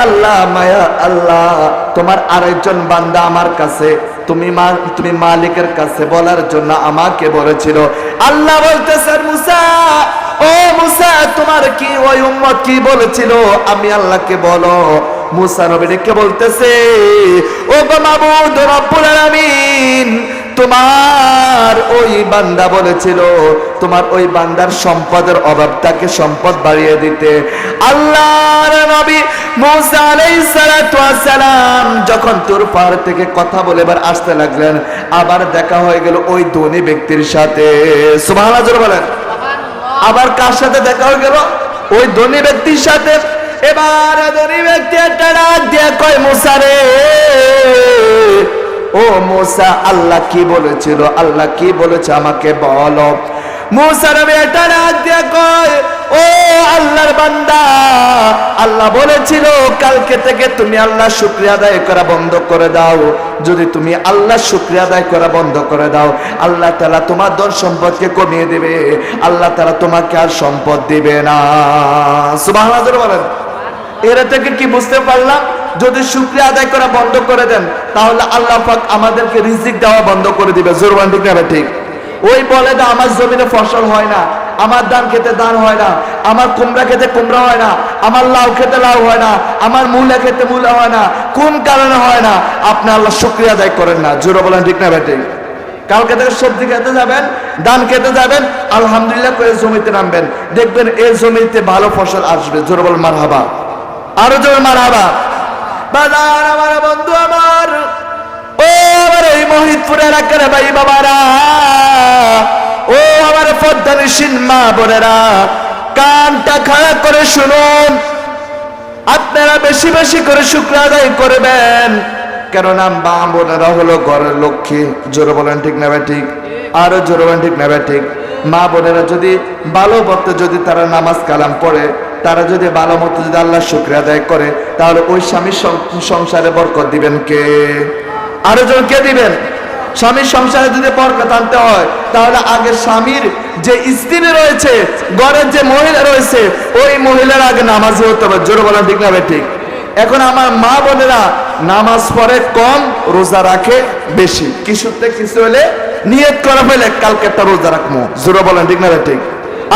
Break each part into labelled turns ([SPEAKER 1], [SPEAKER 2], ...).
[SPEAKER 1] আল্লাহ মায়া আল্লাহ, তোমার আরেকজন বান্দা আমার কাছে তুমি মালিকের কাছে বলার জন্য আমাকে বলেছিল। আল্লাহ বলতেছেন মুসা, ও মুসা, তোমার কি ওই উম্মত কি বলেছিল আমি আল্লাহকে বলো। মুসা নবী ডেকে বলতেছে, ও গো মাবুদ রব্বুল আলামিন, তোমার ওই বান্দা বলেছিল তোমার ওই বান্দার সম্পদের অভাব, তাকে সম্পদ বাড়িয়ে দিতে। আল্লাহর নবী মুসা আলাইহিস সালাতু ওয়াস সালাম যখন তুর পাহাড় থেকে কথা বলে এবার আসতে লাগলেন, আবার দেখা হয়ে গেল ওই ধনী ব্যক্তির সাথে। সুবহানাল্লাহ জোরে বলেন। আবার কার সাথে দেখা হয়ে গেল? ওই ধনী ব্যক্তির সাথে। এবার ধনী ব্যক্তি একটা ডাক দিয়ে কয়, মুসা রে, ও মুসা, আল্লাহ কি বলেছিল, আল্লাহ কি বলেছে আমাকে বলো। মুসা নবী একটা ডাক দিয়ে কয়, ও আল্লাহর বান্দা, আল্লাহ বলেছিল কালকে থেকে তুমি আল্লাহ শুকরিয়া আদায় করা বন্ধ করে দাও। যদি তুমি আল্লাহ শুকরিয়া আদায় করা বন্ধ করে দাও, আল্লাহ তাআলা তোমার ধন সম্পদকে কমিয়ে দিবে, আল্লাহ তাআলা তোমাকে আর সম্পদ দিবে না। সুবহানাল্লাহ বলেন। এর থেকে কি বুঝতে পারলাম? যদি শুকরিয়া আদায় করা বন্ধ করে দেন তাহলে আল্লাহ পাক আমাদেরকে রিজিক দেওয়া বন্ধ করে দিবে। জোরবান ঠিক না ঠিক? ওই বলে না আমার জমিনে ফসল হয় না, আমার ধান খেতে ধান হয় না, আমার কুমড়া খেতে কুমড়া হয় না, আমার লাউ খেতে লাউ হয় না, আমার মূলা খেতে মূলা হয় না। কোন কারণে হয় না? আপনি আল্লাহ শুকরিয়া আদায় করেন না। জোরে বলেন ঠিক না ঠিক? কালকে থেকে সবজি খেতে যাবেন, ধান খেতে যাবেন, আলহামদুলিল্লাহ করে জমিতে নামবেন, দেখবেন এই জমিতে ভালো ফসল আসবে। জোরে বলেন মারহাবা, আরো জোরে মারহাবা। বাজার আমার বন্ধু আমার, ও আমার এই মহিদপুর এলাকার ভাই বাবারা, ও আমার পদ্মানিসীন মা বোনেরা, কানটা খাড়া করে শুনুন। আপনারা বেশি বেশি করে শুকর আদায় করবেন, কেননা মা বোনেরা হলো ঘরের লক্ষ্মী। জোরে বলেন ঠিক না ঠিক? আরো জোরে বলেন ঠিক না ঠিক? মা বোনেরা যদি ভালো মতো যদি তারা নামাজ কালাম পড়ে, তারা যদি ভালো মতো যদি আল্লাহ শুকরিয়া আদায় করে, তাহলে ওই স্বামীর সংসারে বরকত দিবেন কে? আরো জন কে দিবেন? স্বামীর সংসারে যদি বরকত আনতে হয় তাহলে আগে স্বামীর যে স্ত্রী রয়েছে, ঘরের যে মহিলা রয়েছে, ওই মহিলার আগে নামাজি হতে হবে। জোরে বলেন ঠিক না ঠিক? এখন আমার মা বোনেরা নামাজ পড়ে কম, রোজা রাখে বেশি। কিছুতে কিছু হলে নিয়ত করা ফেলে কালকে একটা রোজা রাখবো। জোরে বলেন ঠিক না ঠিক?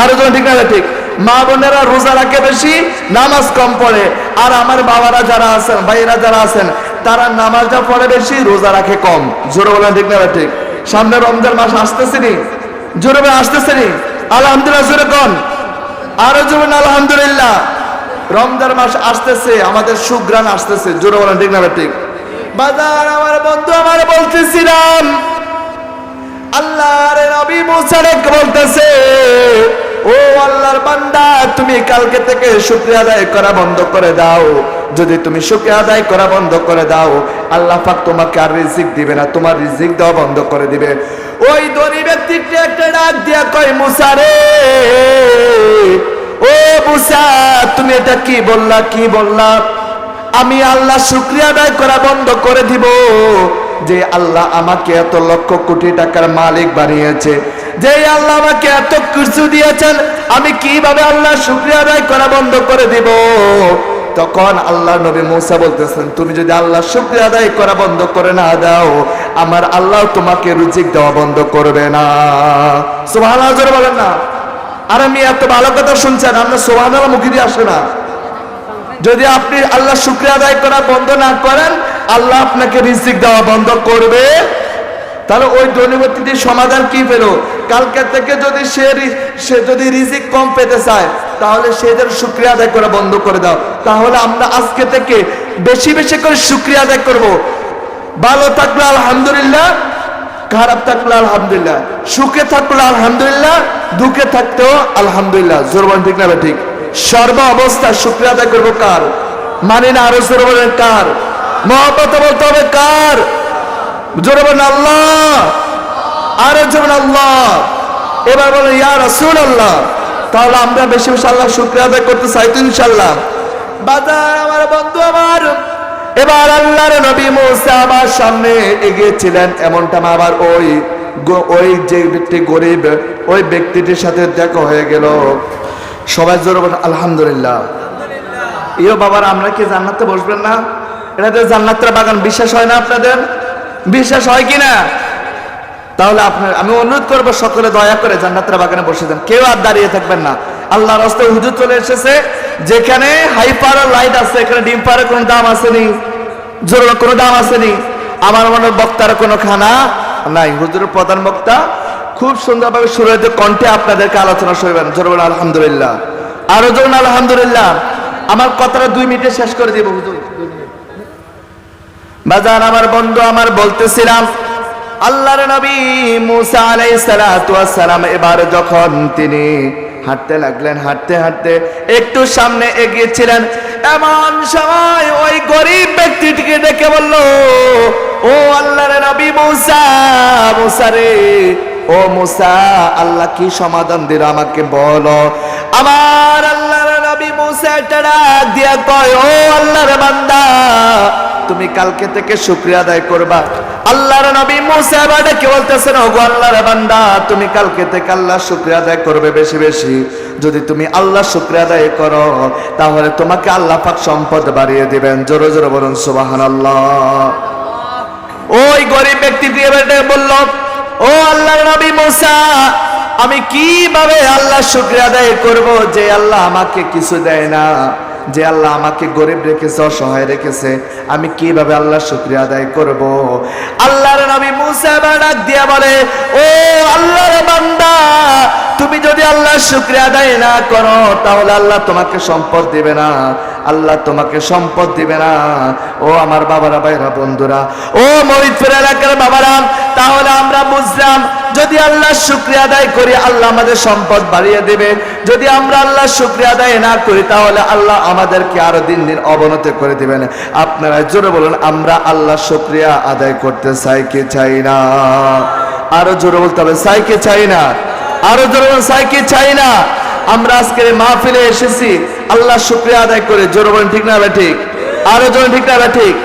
[SPEAKER 1] আরো জন ঠিক না ঠিক? মা বোনেরা রোজা রাখে বেশি, নামাজ কম পড়ে। আর আমার বাবারা যারা আছেন, ভাইয়েরা যারা আছেন, তারা নামাজটা পড়ে বেশি, রোজা রাখে কম। জোরে বলেন ঠিক না ঠিক? সামনে রমজান মাস আসতেছে নি? জোরে বলেন আসতেছে নি? আলহামদুলিল্লাহ জোরে কোন? আরো জোরে আলহামদুলিল্লাহ। রমজান মাস আসতেছে, আমাদের সুগ্রাণ আসতেছে। জোরে বলেন ঠিক না ঠিক? বাজার আমার বন্ধু আমার বলতেছিলাম, আল্লাহর নবী মুসা বলতেছে, ও আল্লাহর বান্দা, তুমি কালকে থেকে শুকরিয়া আদায় করা বন্ধ করে দাও। যদি তুমি শুকরিয়া আদায় করা বন্ধ করে দাও, আল্লাহ পাক তোমাকে আর রিজিক দিবে না, তোমার রিজিক দেওয়া বন্ধ করে দিবে। ওই ধনী ব্যক্তিকে একটা ডাক দিয়া কয়, মুসা রে, ও মুসা, তুমি এটা কি বললা, কি বললা? আমি আল্লাহ শুকরিয়া আদায় করা বন্ধ করে দিব যে আল্লাহ আমাকে এত লক্ষ কোটি টাকার মালিক বানিয়েছে, যে আল্লাহ আমাকে এত কিছু দিয়েছেন, আমি কিভাবে আল্লাহ শুকরিয়া আদায় করা বন্ধ করে দিব? তখন আল্লাহ নবী মুসা বলতেছেন, তুমি যদি আল্লাহ শুকরিয়া আদায় করা বন্ধ করে না দাও, আমার আল্লাহ তোমাকে রিজিক দেওয়া বন্ধ করবে না। সুবহানাল্লাহ জোরে বলেন না। আর আমি এত ভালো কথা শুনছেন, আপনার সুবহানাল্লাহ মুখে দিয়ে আসে না। যদি আপনি আল্লাহ শুকরিয়া আদায় করা বন্ধ না করেন, আল্লাহ আপনাকে রিজিক দেওয়া বন্ধ করবে। তাহলে ওই ধনী ব্যক্তিটির সমাধান কি পেল? কালকে থেকে যদি সে যদি রিজিক কম পেতে চায়, তাহলে সে যেন শুকরিয়া আদায় করা বন্ধ করে দাও। তাহলে আমরা আজকে থেকে বেশি বেশি করে শুকরিয়া আদায় করব। ভালো থাকলে আলহামদুলিল্লাহ, খারাপ থাকলে আলহামদুলিল্লাহ, সুখে থাকলে আলহামদুলিল্লাহ, দুঃখে থাকতেও আলহামদুলিল্লাহ। জোরে বলেন ঠিক না ঠিক? সর্ব অবস্থায় শুকরিয়া আদায় করবো কার? মানি না, আরো জোরে বলেন কার? মহব্বতে বলতে হবে কার? জোরে বলেন আল্লাহ, আরো জোরে আল্লাহ। এবার বলেন ইয়া রাসূলুল্লাহ। তাহলে আমরা বেশি বেশি আল্লাহ শুকরিয়া আদায় করতে চাই তো ইনশাআল্লাহ। বাজার আমার বন্ধু আমার, এবার আল্লাহর নবী মুসা আমার সামনে এগিয়েছিলেন, এমনটা আবার ওই যে ব্যক্তি গরিব, ওই ব্যক্তিটির সাথে দেখা হয়ে গেল। সবাই জোরে বলেন আলহামদুলিল্লাহ। ইয়ো বাবার আমরা কি জান্নাতে বসবেন না? এটা তো জান্নাতের বাগান, বিশ্বাস হয় না আপনাদের? বিশ্বাস হয় কি না? তাহলে আপনার আমি অনুরোধ করবো সকলে দয়া করে জান্নাতের বাগানে বসে যান, কেউ আর দাঁড়িয়ে থাকবেন না। আল্লাহর রাস্তায় হুজুর চলে এসেছে, যেখানে হাইপার লাইট আছে এখানে ডিম পাড়ার কোনো দাম আসেনি, জোরের কোনো দাম আসেনি। আমার মনে হয় বক্তার কোনো খানা নাই। হুজুরের প্রধান বক্তা খুব সুন্দরভাবে সুরের কণ্ঠে আপনাদেরকে আলোচনা শুনবেন। জোরে বলুন আলহামদুলিল্লাহ, আরো জোরে আলহামদুলিল্লাহ। আমার কথাটা 2 মিনিটে শেষ করে দিব হুজুর। বাজার আমার বন্ধু আমার বলতেছিলাম, আল্লাহর নবী মুসা আলাইহিস সালাতু ওয়াস সালাম এবার যখন তিনি হাঁটতে লাগলেন, হাঁটতে হাঁটতে একটু সামনে এগিয়েছিলেন, এমন সময় ওই গরিব ব্যক্তিটিকে ডেকে বলল, ও আল্লাহর নবী মুসা, মুসা রে, ও মুসা, আল্লাহ কি সমাধান দিল আমাকে বলো। আমার আল্লাহর নবী মুসা একটা ডাক দিয়া কয়, ও আল্লাহর বান্দা, তুমি কালকে থেকে শুকরিয়া আদায় করবা। আল্লাহর নবী মুসা এবার ডেকে বলতেছেন, ও গো আল্লাহর বান্দা, তুমি কালকে থেকে আল্লাহর শুকরিয়া আদায় করবে বেশি বেশি। যদি তুমি আল্লাহর শুকরিয়া আদায় করো তাহলে তোমাকে আল্লাহ পাক সম্পদ বাড়িয়ে দিবেন। জোরে জোরে বলুন সুবহানাল্লাহ। ওই গরিব ব্যক্তিটি এবার বলল, ও আল্লাহর নবী মুসা, আমি কিভাবে আল্লাহর শুকরিয়া আদায় করব যে আল্লাহ আমাকে কিছু দেয় না, যে আল্লাহ আমাকে গরিব রেখেছে, অসহায় রেখেছে, আমি কিভাবে আল্লাহর শুকরিয়া আদায় করব। আল্লাহর নবী মুসা ডাক দিয়া বলে, ও আল্লাহর বান্দা, তুমি যদি আল্লাহর শুকরিয়া আদায় না করো তাহলে আল্লাহ তোমাকে সম্পদ দিবে না, আল্লাহ তোমাকে সম্পদ দিবে না। ও আমার বাবারা, ভাইরা, বন্ধুরা, ও মরিদপুর এলাকার বাবারা, তাহলে আমরা বুঝলাম যদি আল্লাহর শুকরিয়া আদায় করি আল্লাহ আমাদের সম্পদ বাড়িয়ে দেবে। যদি আমরা আল্লাহর শুকরিয়া আদায় না করি তাহলে আল্লাহ আমাদেরকে আরো দিন দিন অবনতি করে দিবেন। আপনারা জোরে বলুন, আমরা আল্লাহর শুকরিয়া আদায় করতে চাই কি চাই না? আরো জোরে বলতে হবে, চাই কি চাই না? আরো জোরে বলুন, চাই কি চাই না? আমরা আজকের মাহফিলে এসেছি আল্লাহর শুকরিয়া আদায় করে। জোরে বলুন ঠিক না? ঠিক। আরো জোরে ঠিক না? ঠিক।